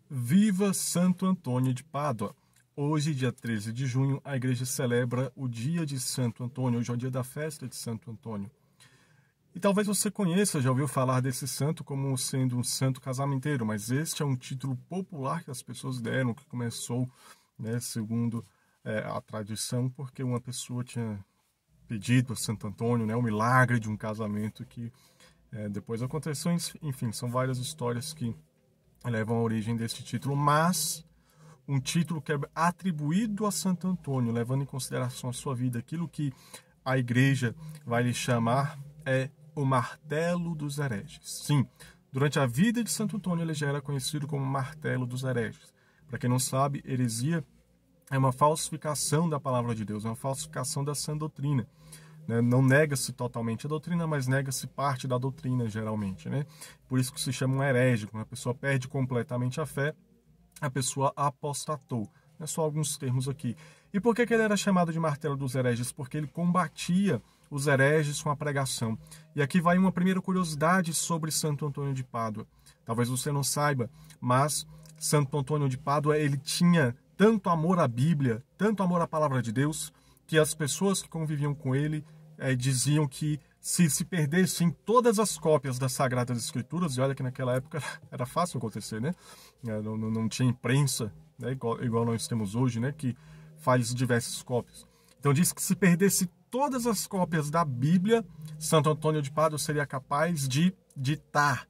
Viva Santo Antônio de Pádua! Hoje, dia 13 de junho, a igreja celebra o dia de Santo Antônio. Hoje é o dia da festa de Santo Antônio. E talvez você conheça, já ouviu falar desse santo como sendo um santo casamenteiro, mas este é um título popular que as pessoas deram, que começou, segundo a tradição, porque uma pessoa tinha pedido a Santo Antônio, o milagre de um casamento que depois aconteceu. Enfim, são várias histórias que levam à origem deste título, mas um título que é atribuído a Santo Antônio, levando em consideração a sua vida, aquilo que a igreja vai lhe chamar é o martelo dos hereges. Sim, durante a vida de Santo Antônio ele já era conhecido como martelo dos hereges. Para quem não sabe, heresia é uma falsificação da palavra de Deus, é uma falsificação da sã doutrina. Não nega-se totalmente a doutrina, mas nega-se parte da doutrina, geralmente. Por isso que se chama um herege. Quando a pessoa perde completamente a fé, a pessoa apostatou. Só alguns termos aqui. E por que ele era chamado de martelo dos hereges? Porque ele combatia os hereges com a pregação. E aqui vai uma primeira curiosidade sobre Santo Antônio de Pádua. Talvez você não saiba, mas Santo Antônio de Pádua, ele tinha tanto amor à Bíblia, tanto amor à palavra de Deus, que as pessoas que conviviam com ele diziam que se perdessem todas as cópias das Sagradas Escrituras, e olha que naquela época era fácil acontecer, não tinha imprensa, igual nós temos hoje, que faz diversas cópias. Então diz que se perdesse todas as cópias da Bíblia, Santo Antônio de Pádua seria capaz de ditar,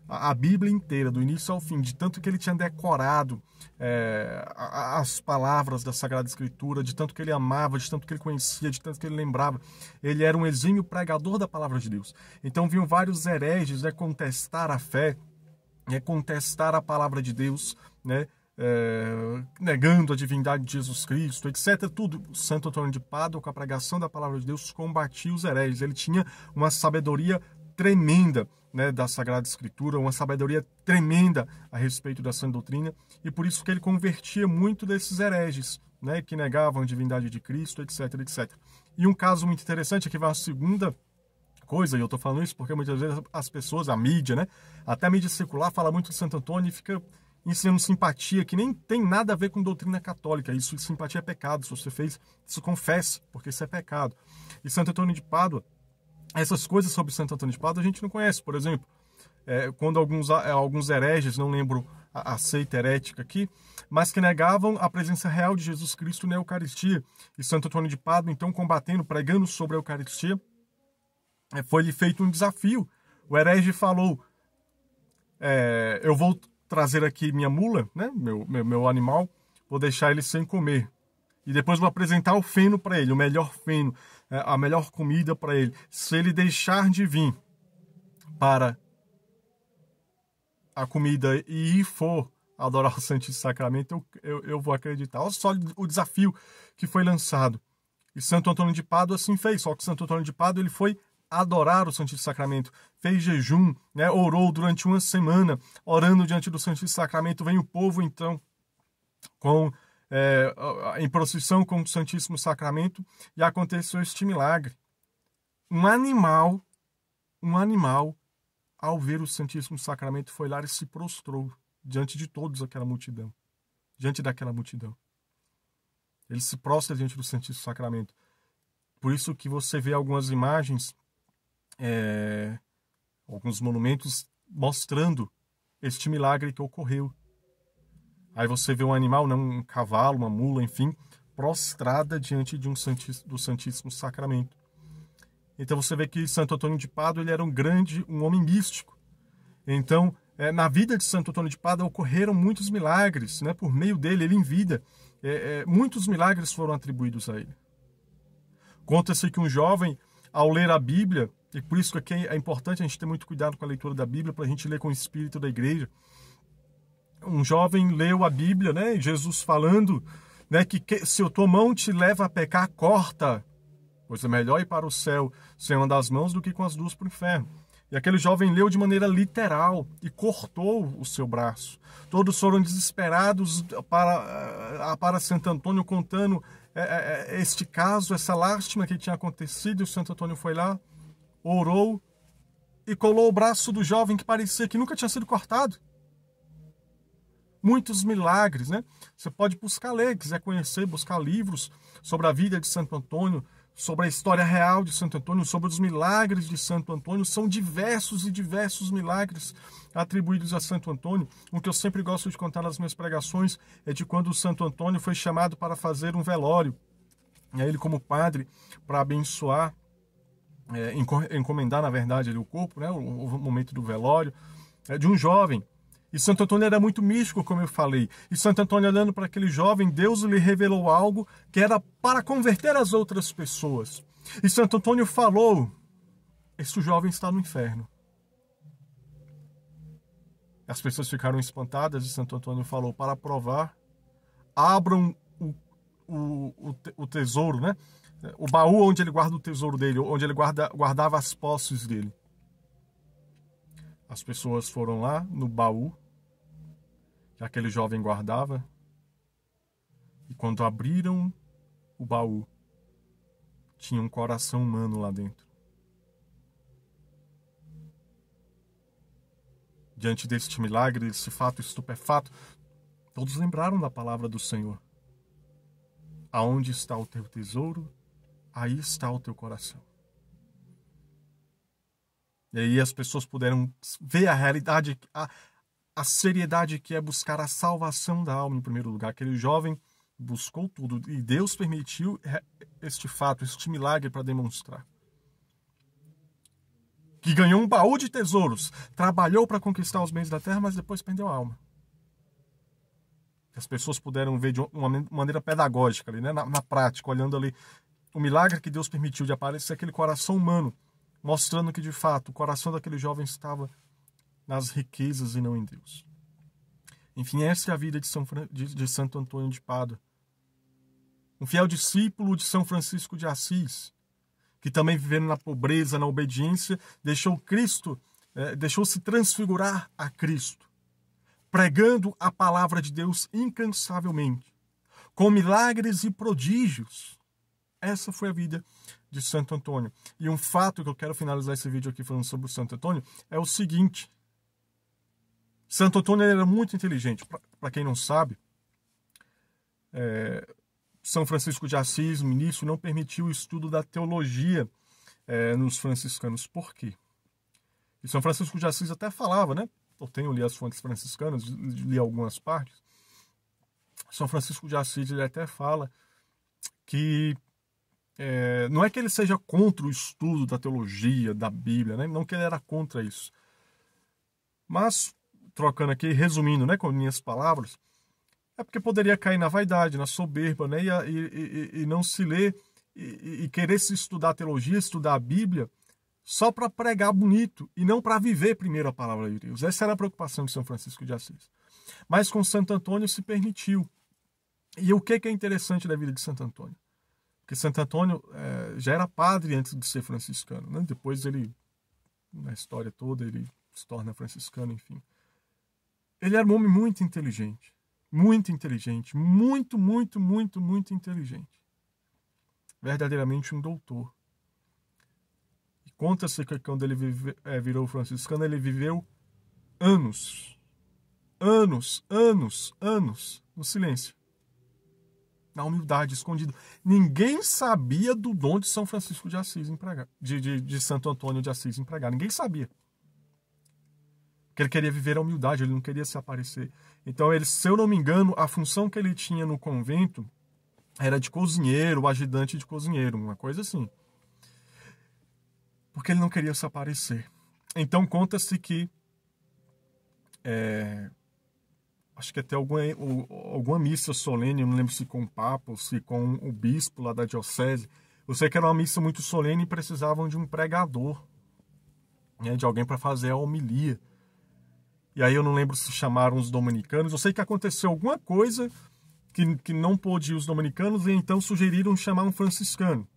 a Bíblia inteira, do início ao fim, de tanto que ele tinha decorado as palavras da Sagrada Escritura, de tanto que ele amava, de tanto que ele conhecia, de tanto que ele lembrava. Ele era um exímio pregador da palavra de Deus. Então vinham vários hereges contestar a fé, contestar a palavra de Deus, negando a divindade de Jesus Cristo, etc. Tudo. Santo Antônio de Pádua, com a pregação da palavra de Deus, combatia os hereges. Ele tinha uma sabedoria tremenda da Sagrada Escritura, uma sabedoria tremenda a respeito da sã doutrina, e por isso que ele convertia muito desses hereges, que negavam a divindade de Cristo, etc, etc. E um caso muito interessante, aqui vai a segunda coisa, e eu estou falando isso porque muitas vezes as pessoas, a mídia, até a mídia secular, fala muito de Santo Antônio e fica ensinando simpatia, que nem tem nada a ver com doutrina católica. Isso de simpatia é pecado. Se você fez, isso confesse, porque isso é pecado. E Santo Antônio de Pádua, essas coisas sobre Santo Antônio de Pádua a gente não conhece. Por exemplo, quando alguns hereges, não lembro a seita herética aqui, mas que negavam a presença real de Jesus Cristo na Eucaristia. E Santo Antônio de Pádua, então, combatendo, pregando sobre a Eucaristia, foi-lhe feito um desafio. O herege falou, eu vou trazer aqui minha mula, meu animal, vou deixar ele sem comer. E depois vou apresentar o feno para ele, o melhor feno, a melhor comida para ele. Se ele deixar de vir para a comida e for adorar o Santíssimo Sacramento, eu vou acreditar. Olha só o desafio que foi lançado. E Santo Antônio de Pádua assim fez, só que Santo Antônio de Pádua ele foi adorar o Santíssimo Sacramento, fez jejum, orou durante uma semana, orando diante do Santíssimo Sacramento. Vem o povo, então, em procissão com o Santíssimo Sacramento, e aconteceu este milagre. Um animal, ao ver o Santíssimo Sacramento, foi lá e se prostrou diante de todos daquela multidão. Ele se prostra diante do Santíssimo Sacramento. Por isso que você vê algumas imagens, alguns monumentos mostrando este milagre que ocorreu. Aí você vê um animal, um cavalo, uma mula, enfim, prostrada diante de do Santíssimo Sacramento. Então você vê que Santo Antônio de Pádua ele era um homem místico. Então, na vida de Santo Antônio de Pádua ocorreram muitos milagres, por meio dele, ele em vida, muitos milagres foram atribuídos a ele. Conta-se que um jovem, ao ler a Bíblia, e por isso que é importante a gente ter muito cuidado com a leitura da Bíblia, para a gente ler com o espírito da igreja. Um jovem leu a Bíblia, Jesus falando, que se a tua mão te leva a pecar, corta, pois é melhor ir para o céu sem uma das mãos do que com as duas para o inferno. E aquele jovem leu de maneira literal e cortou o seu braço. Todos foram desesperados para Santo Antônio, contando este caso, essa lástima que tinha acontecido. E o Santo Antônio foi lá, orou e colou o braço do jovem que parecia que nunca tinha sido cortado. muitos milagres, né? Você pode buscar ler, quiser conhecer, buscar livros sobre a vida de Santo Antônio, sobre a história real de Santo Antônio, sobre os milagres de Santo Antônio. São diversos e diversos milagres atribuídos a Santo Antônio. O que eu sempre gosto de contar nas minhas pregações é de quando o Santo Antônio foi chamado para fazer um velório. E aí ele, como padre, para abençoar, encomendar, na verdade, ali, o corpo, né, o momento do velório, de um jovem. E Santo Antônio era muito místico, como eu falei. E Santo Antônio, olhando para aquele jovem, Deus lhe revelou algo que era para converter as outras pessoas. E Santo Antônio falou: esse jovem está no inferno. As pessoas ficaram espantadas e Santo Antônio falou: para provar, abram o tesouro, né? O baú onde ele guarda o tesouro dele, onde ele guardava as posses dele. As pessoas foram lá no baú que aquele jovem guardava, e quando abriram o baú, tinha um coração humano lá dentro. Diante deste milagre, desse fato estupefato, todos lembraram da palavra do Senhor: aonde está o teu tesouro, aí está o teu coração. E aí as pessoas puderam ver a realidade, a seriedade que é buscar a salvação da alma em primeiro lugar. Aquele jovem buscou tudo e Deus permitiu este fato, este milagre para demonstrar. Que ganhou um baú de tesouros, trabalhou para conquistar os bens da terra, mas depois perdeu a alma. As pessoas puderam ver de uma maneira pedagógica, ali, né? na prática, olhando ali o milagre que Deus permitiu de aparecer aquele coração humano, mostrando que, de fato, o coração daquele jovem estava nas riquezas e não em Deus. Enfim, essa é a vida de Santo Antônio de Pádua. Um fiel discípulo de São Francisco de Assis, que também vivendo na pobreza, na obediência, deixou-se transfigurar a Cristo, pregando a palavra de Deus incansavelmente, com milagres e prodígios. Essa foi a vida de Santo Antônio. E um fato que eu quero finalizar esse vídeo aqui falando sobre o Santo Antônio é o seguinte: Santo Antônio era muito inteligente. Para quem não sabe, São Francisco de Assis, no início, não permitiu o estudo da teologia nos franciscanos. Por quê? E São Francisco de Assis até falava, né? Eu tenho li as fontes franciscanas, li algumas partes. São Francisco de Assis ele até fala que não é que ele seja contra o estudo da teologia, da Bíblia, né? Não que ele era contra isso. Mas, trocando aqui, resumindo, né, com minhas palavras, é porque poderia cair na vaidade, na soberba, né, e não se ler e querer se estudar a teologia, estudar a Bíblia, só para pregar bonito e não para viver primeiro a palavra de Deus. Essa era a preocupação de São Francisco de Assis. Mas com Santo Antônio se permitiu. E o que é interessante da vida de Santo Antônio? Porque Santo Antônio já era padre antes de ser franciscano, né? Depois ele, na história toda, ele se torna franciscano, enfim. Ele era um homem muito inteligente. Muito inteligente. Muito, muito, muito, muito inteligente. Verdadeiramente um doutor. E conta-se que quando ele virou franciscano, ele viveu anos no silêncio. Na humildade, escondido. Ninguém sabia do dom de São Francisco de Assis empregar, de Santo Antônio de Assis empregar. Ninguém sabia. Porque ele queria viver a humildade, ele não queria se aparecer. Então, se eu não me engano, a função que ele tinha no convento era de cozinheiro, ajudante de cozinheiro, uma coisa assim. Porque ele não queria se aparecer. Então, conta-se que acho que até alguma missa solene, eu não lembro se com o Papa ou se com o bispo lá da diocese. Eu sei que era uma missa muito solene e precisavam de um pregador, né, de alguém para fazer a homilia. E aí eu não lembro se chamaram os dominicanos. Eu sei que aconteceu alguma coisa que não pôde ir os dominicanos e então sugeriram chamar um franciscano.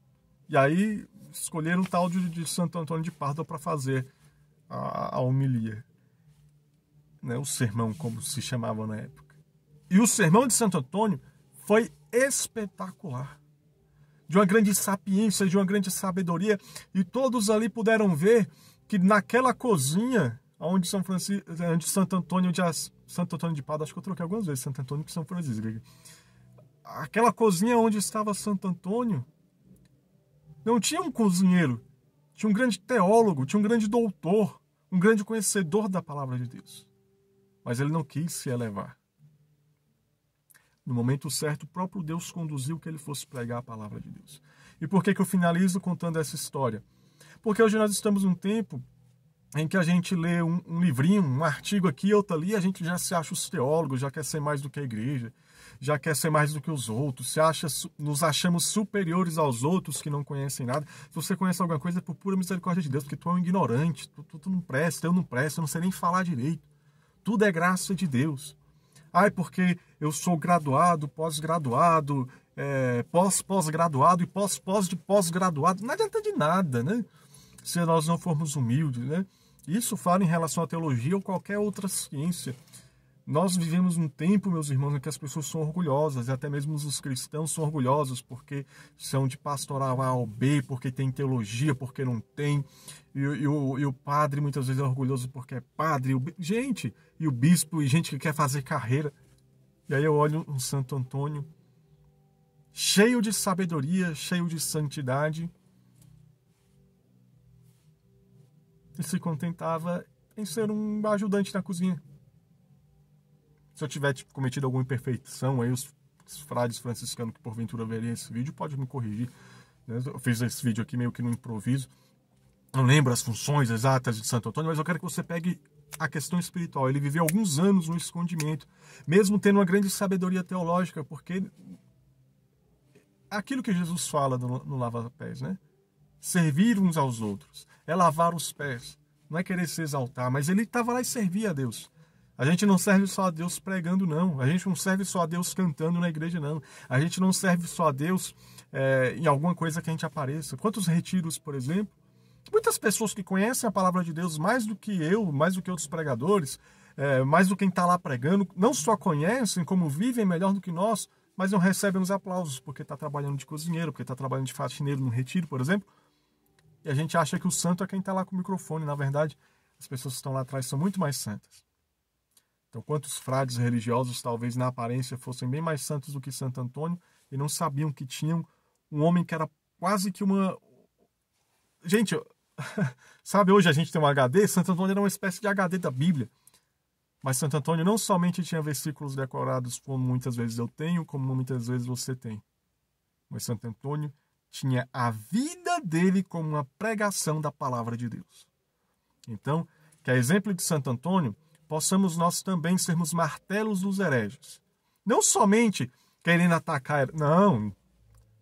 E aí escolheram o tal de Santo Antônio de Pádua para fazer a homilia. Né, o sermão, como se chamava na época. E o sermão de Santo Antônio foi espetacular. De uma grande sapiência, de uma grande sabedoria. E todos ali puderam ver que naquela cozinha onde Santo Antônio de Pádua, acho que eu troquei algumas vezes Santo Antônio com São Francisco. Aquela cozinha onde estava Santo Antônio, não tinha um cozinheiro, tinha um grande teólogo, tinha um grande doutor, um grande conhecedor da palavra de Deus. Mas ele não quis se elevar. No momento certo, o próprio Deus conduziu que ele fosse pregar a palavra de Deus. E por que eu finalizo contando essa história? Porque hoje nós estamos num tempo em que a gente lê um livrinho, um artigo aqui, outro ali, a gente já se acha os teólogos, já quer ser mais do que a igreja, já quer ser mais do que os outros, nos achamos superiores aos outros que não conhecem nada. Se você conhece alguma coisa, é por pura misericórdia de Deus, porque tu é um ignorante, tu não presta, eu não sei nem falar direito. Tudo é graça de Deus. Porque eu sou graduado, pós-graduado, pós-pós-graduado e pós-pós de pós-graduado. Não adianta de nada, né? Se nós não formos humildes, né? Isso fala em relação à teologia ou qualquer outra ciência. Nós vivemos um tempo, meus irmãos, em que as pessoas são orgulhosas, e até mesmo os cristãos são orgulhosos porque são de pastoral A ou B, porque tem teologia, porque não tem. E o padre muitas vezes é orgulhoso porque é padre. E o bispo, e gente que quer fazer carreira. E aí eu olho um Santo Antônio, cheio de sabedoria, cheio de santidade, e se contentava em ser um ajudante na cozinha. Se eu tiver cometido alguma imperfeição, aí os frades franciscanos que porventura verem esse vídeo podem me corrigir. Eu fiz esse vídeo aqui meio que no improviso. Não lembro as funções exatas de Santo Antônio, mas eu quero que você pegue a questão espiritual. Ele viveu alguns anos no escondimento, mesmo tendo uma grande sabedoria teológica, porque aquilo que Jesus fala no lava-pés, né? Servir uns aos outros, é lavar os pés, não é querer se exaltar, mas ele estava lá e servia a Deus. A gente não serve só a Deus pregando, não. A gente não serve só a Deus cantando na igreja, não. A gente não serve só a Deus em alguma coisa que a gente apareça. Quantos retiros, por exemplo? Muitas pessoas que conhecem a palavra de Deus mais do que eu, mais do que outros pregadores, mais do que quem está lá pregando, não só conhecem, como vivem melhor do que nós, mas não recebem os aplausos porque está trabalhando de cozinheiro, porque está trabalhando de faxineiro no retiro, por exemplo. E a gente acha que o santo é quem está lá com o microfone. Na verdade, as pessoas que estão lá atrás são muito mais santas. Então, quantos frades religiosos, talvez na aparência, fossem bem mais santos do que Santo Antônio e não sabiam que tinham um homem que era quase que uma... Gente, sabe, hoje a gente tem um HD, Santo Antônio era uma espécie de HD da Bíblia. Mas Santo Antônio não somente tinha versículos decorados, como muitas vezes eu tenho, como muitas vezes você tem. Mas Santo Antônio tinha a vida dele como uma pregação da palavra de Deus. Então, que a exemplo de Santo Antônio, possamos nós também sermos martelos dos hereges. Não somente querendo atacar, não,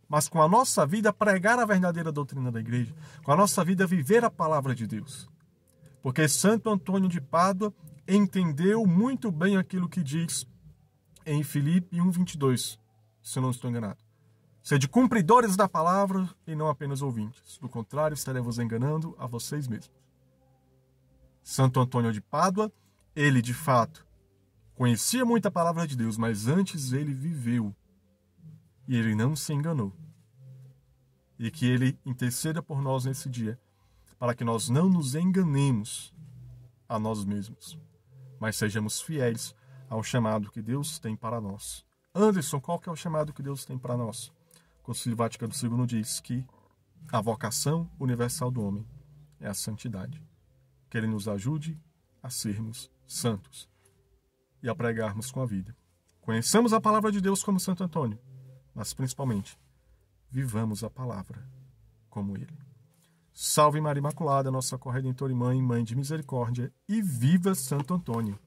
mas com a nossa vida pregar a verdadeira doutrina da igreja, com a nossa vida viver a palavra de Deus. Porque Santo Antônio de Pádua entendeu muito bem aquilo que diz em Filipe 1:22, se eu não estou enganado. Sede cumpridores da palavra e não apenas ouvintes. Do contrário, estaremos enganando a vocês mesmos. Santo Antônio de Pádua, ele, de fato, conhecia muito a palavra de Deus, mas antes ele viveu. E ele não se enganou. E que ele interceda por nós nesse dia, para que nós não nos enganemos a nós mesmos, mas sejamos fiéis ao chamado que Deus tem para nós. Anderson, qual que é o chamado que Deus tem para nós? O Concílio Vaticano II diz que a vocação universal do homem é a santidade. Que ele nos ajude a sermos santos e a pregarmos com a vida. Conheçamos a palavra de Deus como Santo Antônio, mas principalmente vivamos a palavra como ele. Salve Maria Imaculada, nossa corredentora e mãe de misericórdia, e viva Santo Antônio!